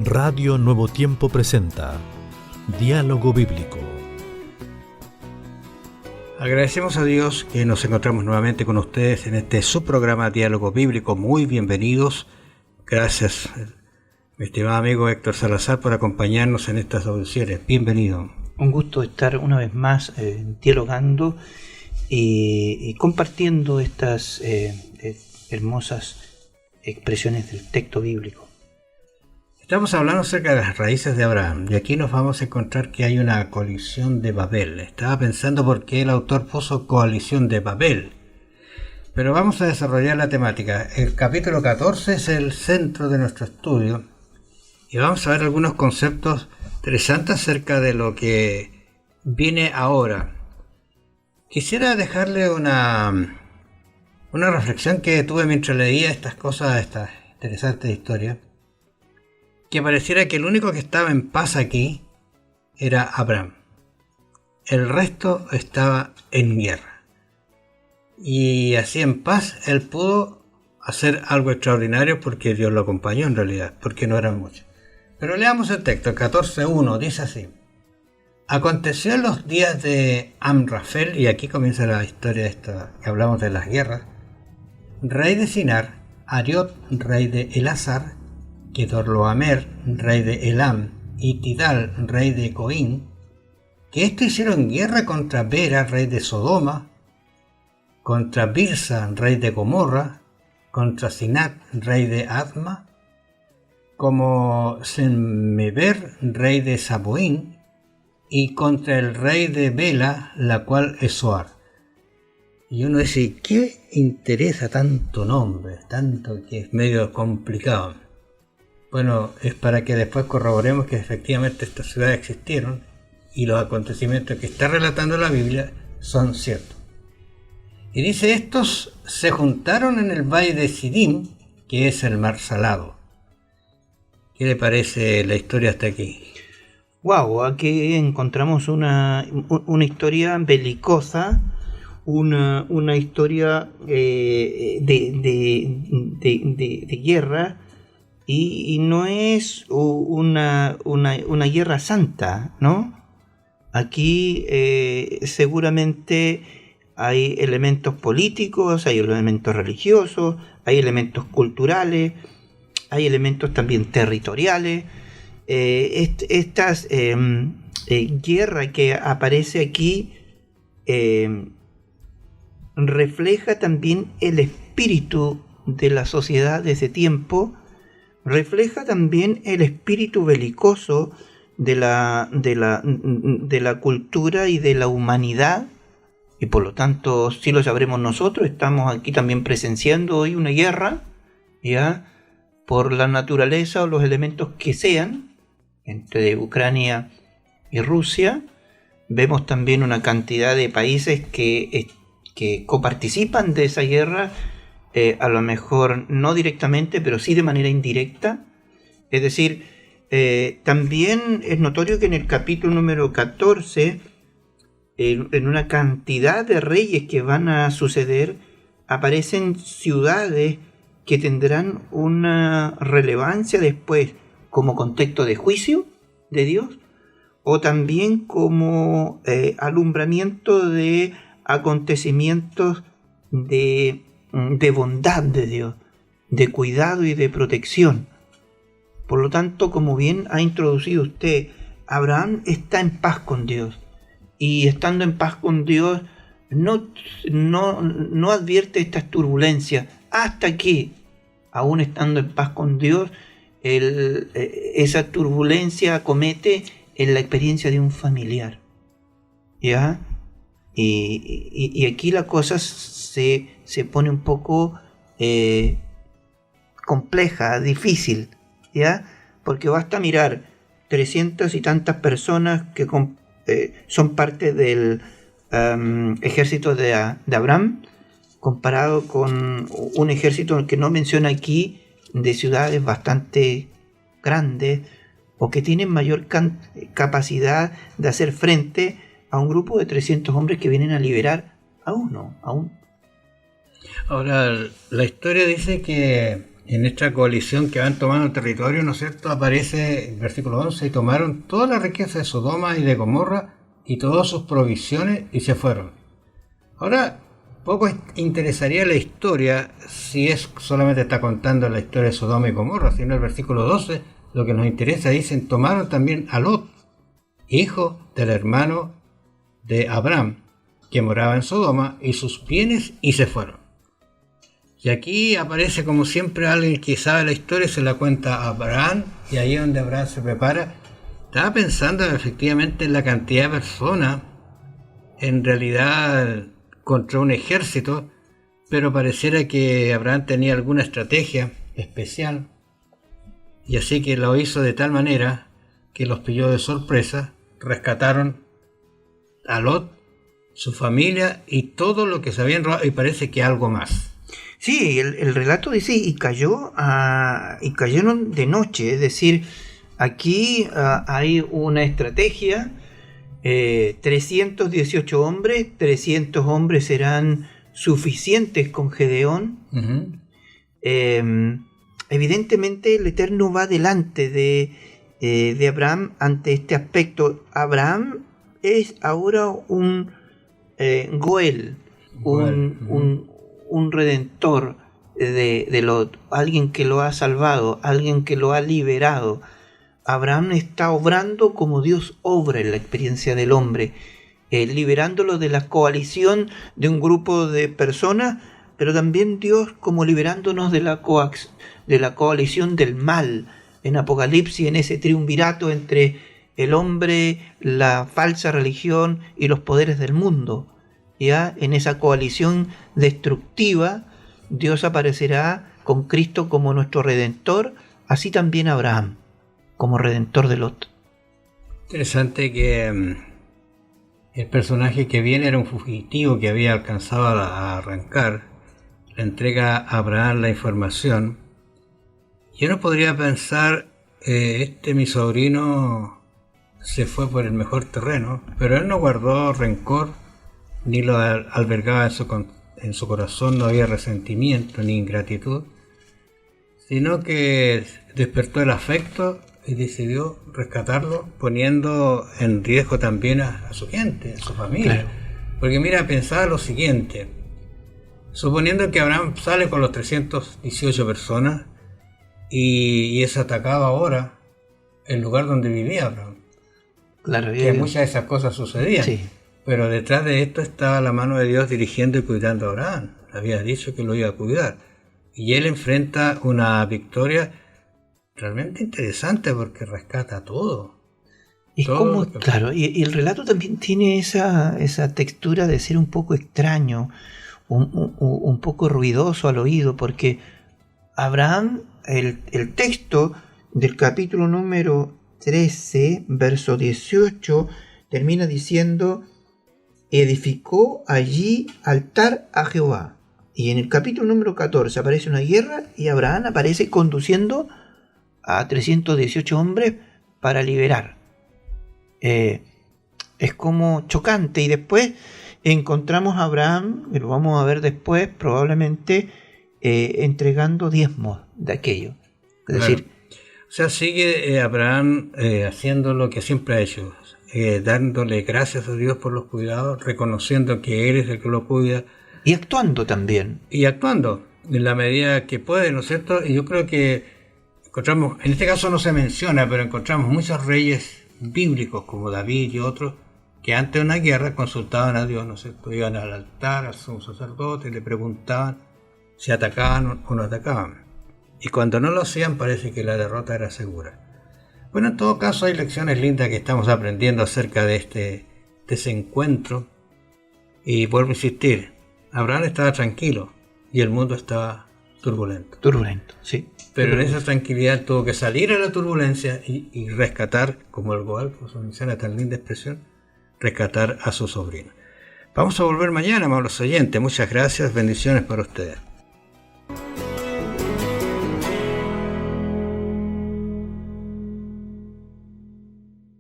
Radio Nuevo Tiempo presenta Diálogo Bíblico. Agradecemos a Dios que nos encontramos nuevamente con ustedes en este subprograma Diálogo Bíblico. Muy bienvenidos. Gracias, mi estimado amigo Héctor Salazar, por acompañarnos en estas audiciones. Bienvenido. Un gusto estar una vez más dialogando y compartiendo estas hermosas expresiones del texto bíblico. Estamos hablando acerca de las raíces de Abraham y aquí nos vamos a encontrar que hay una coalición de Babel. Estaba pensando por qué el autor puso coalición de Babel, pero vamos a desarrollar la temática. El capítulo 14 es el centro de nuestro estudio y vamos a ver algunos conceptos interesantes acerca de lo que viene ahora. Quisiera dejarle una reflexión que tuve mientras leía estas cosas, estas interesantes historias, que pareciera que el único que estaba en paz aquí era Abraham. El resto estaba en guerra. Y así en paz él pudo hacer algo extraordinario porque Dios lo acompañó en realidad, porque no eran muchos. Pero leamos el texto, el 14.1, dice así: Aconteció en los días de Amrafel, y aquí comienza la historia esta que hablamos de las guerras, rey de Sinar, Ariot, rey de Elazar, Kedorloamer, rey de Elam, y Tidal, rey de Coín, que estos hicieron guerra contra Bera, rey de Sodoma, contra Birsa, rey de Gomorra, contra Sinac, rey de Adma, como Senmeber, rey de Saboín, y contra el rey de Bela, la cual es Zoar. Y uno dice, ¿qué interesa tanto nombre? Tanto que es medio complicado. Bueno, es para que después corroboremos que efectivamente estas ciudades existieron y los acontecimientos que está relatando la Biblia son ciertos. Y dice, estos se juntaron en el valle de Sidim, que es el mar Salado. ¿Qué le parece la historia hasta aquí? Wow, aquí encontramos una historia belicosa, una historia de guerra. Y no es una guerra santa, ¿no? Aquí seguramente hay elementos políticos, hay elementos religiosos, hay elementos culturales, hay elementos también territoriales. Estas guerra que aparece aquí refleja también el espíritu de la sociedad de ese tiempo. Refleja también el espíritu belicoso de la cultura y de la humanidad, y por lo tanto, si lo sabremos nosotros, estamos aquí también presenciando hoy una guerra, ya, por la naturaleza o los elementos que sean, entre Ucrania y Rusia. Vemos también una cantidad de países que coparticipan de esa guerra, a lo mejor no directamente, pero sí de manera indirecta. Es decir, también es notorio que en el capítulo número 14, en una cantidad de reyes que van a suceder, aparecen ciudades que tendrán una relevancia después como contexto de juicio de Dios, o también como alumbramiento de acontecimientos de bondad de Dios, de cuidado y de protección. Por lo tanto, como bien ha introducido usted, Abraham está en paz con Dios, y estando en paz con Dios no advierte estas turbulencias hasta que, aún estando en paz con Dios, esa turbulencia acomete en la experiencia de un familiar, ¿ya? Y aquí la cosa se pone un poco compleja, difícil, ¿ya? Porque basta mirar 300 y tantas personas que son parte del ejército de Abraham, comparado con un ejército que no menciona aquí, de ciudades bastante grandes o que tienen mayor capacidad de hacer frente a un grupo de 300 hombres que vienen a liberar a uno. Ahora, la historia dice que en esta coalición que van tomando el territorio, ¿no es cierto?, aparece el versículo 11, y tomaron toda la riqueza de Sodoma y de Gomorra y todas sus provisiones y se fueron. Ahora, poco interesaría la historia si es solamente está contando la historia de Sodoma y Gomorra, sino el versículo 12, lo que nos interesa, dicen, tomaron también a Lot, hijo del hermano de Abraham, que moraba en Sodoma, y sus bienes y se fueron. Y aquí aparece como siempre alguien que sabe la historia, se la cuenta a Abraham, y ahí es donde Abraham se prepara. Estaba pensando efectivamente en la cantidad de personas, en realidad contra un ejército, pero pareciera que Abraham tenía alguna estrategia especial, y así que lo hizo de tal manera que los pilló de sorpresa, rescataron a Lot, su familia y todo lo que se habían robado, y parece que algo más. Sí, el relato dice, y cayeron de noche, es decir, aquí hay una estrategia, 318 hombres, 300 hombres serán suficientes con Gedeón. Uh-huh. Evidentemente el Eterno va delante de Abraham ante este aspecto. Abraham es ahora un Goel, un redentor de Lot, alguien que lo ha salvado, alguien que lo ha liberado. Abraham está obrando como Dios obra en la experiencia del hombre, liberándolo de la coalición de un grupo de personas, pero también Dios como liberándonos de la coalición del mal. En Apocalipsis, en ese triunvirato entre el hombre, la falsa religión y los poderes del mundo. Ya en esa coalición destructiva, Dios aparecerá con Cristo como nuestro Redentor, así también Abraham, como Redentor de Lot. Interesante que el personaje que viene era un fugitivo que había alcanzado a arrancar, le entrega a Abraham la información. Y uno podría pensar, mi sobrino se fue por el mejor terreno, pero él no guardó rencor, ni lo albergaba en su corazón, no había resentimiento ni ingratitud, sino que despertó el afecto y decidió rescatarlo, poniendo en riesgo también a su gente, a su familia. Claro. Porque mira, pensaba lo siguiente, suponiendo que Abraham sale con los 318 personas y es atacado ahora el lugar donde vivía Abraham. Claro, que muchas de esas cosas sucedían. Sí. Pero detrás de esto estaba la mano de Dios dirigiendo y cuidando a Abraham. Había dicho que lo iba a cuidar. Y él enfrenta una victoria realmente interesante porque rescata todo. Es como, claro, y el relato también tiene esa textura de ser un poco extraño, un poco ruidoso al oído, porque Abraham, el texto del capítulo número 13, verso 18, termina diciendo: edificó allí altar a Jehová. Y en el capítulo número 14 aparece una guerra y Abraham aparece conduciendo a 318 hombres para liberar. Es como chocante. Y después encontramos a Abraham, que lo vamos a ver después, probablemente entregando diezmos de aquello. Es decir, o sea, sigue Abraham haciendo lo que siempre ha hecho, dándole gracias a Dios por los cuidados, reconociendo que Él es el que lo cuida. Y actuando también. Y actuando en la medida que puede, ¿no es cierto? Y yo creo que encontramos, en este caso no se menciona, pero encontramos muchos reyes bíblicos como David y otros que antes de una guerra consultaban a Dios, ¿no es cierto? Iban al altar, al sumo sacerdote, le preguntaban si atacaban o no atacaban. Y cuando no lo hacían parece que la derrota era segura. Bueno, en todo caso hay lecciones lindas que estamos aprendiendo acerca de ese encuentro. Y vuelvo a insistir, Abraham estaba tranquilo y el mundo estaba turbulento. Turbulento, sí. Pero en esa tranquilidad tuvo que salir a la turbulencia y rescatar, como el Goal, como se menciona tan linda expresión, rescatar a su sobrino. Vamos a volver mañana, amables oyentes. Muchas gracias, bendiciones para ustedes.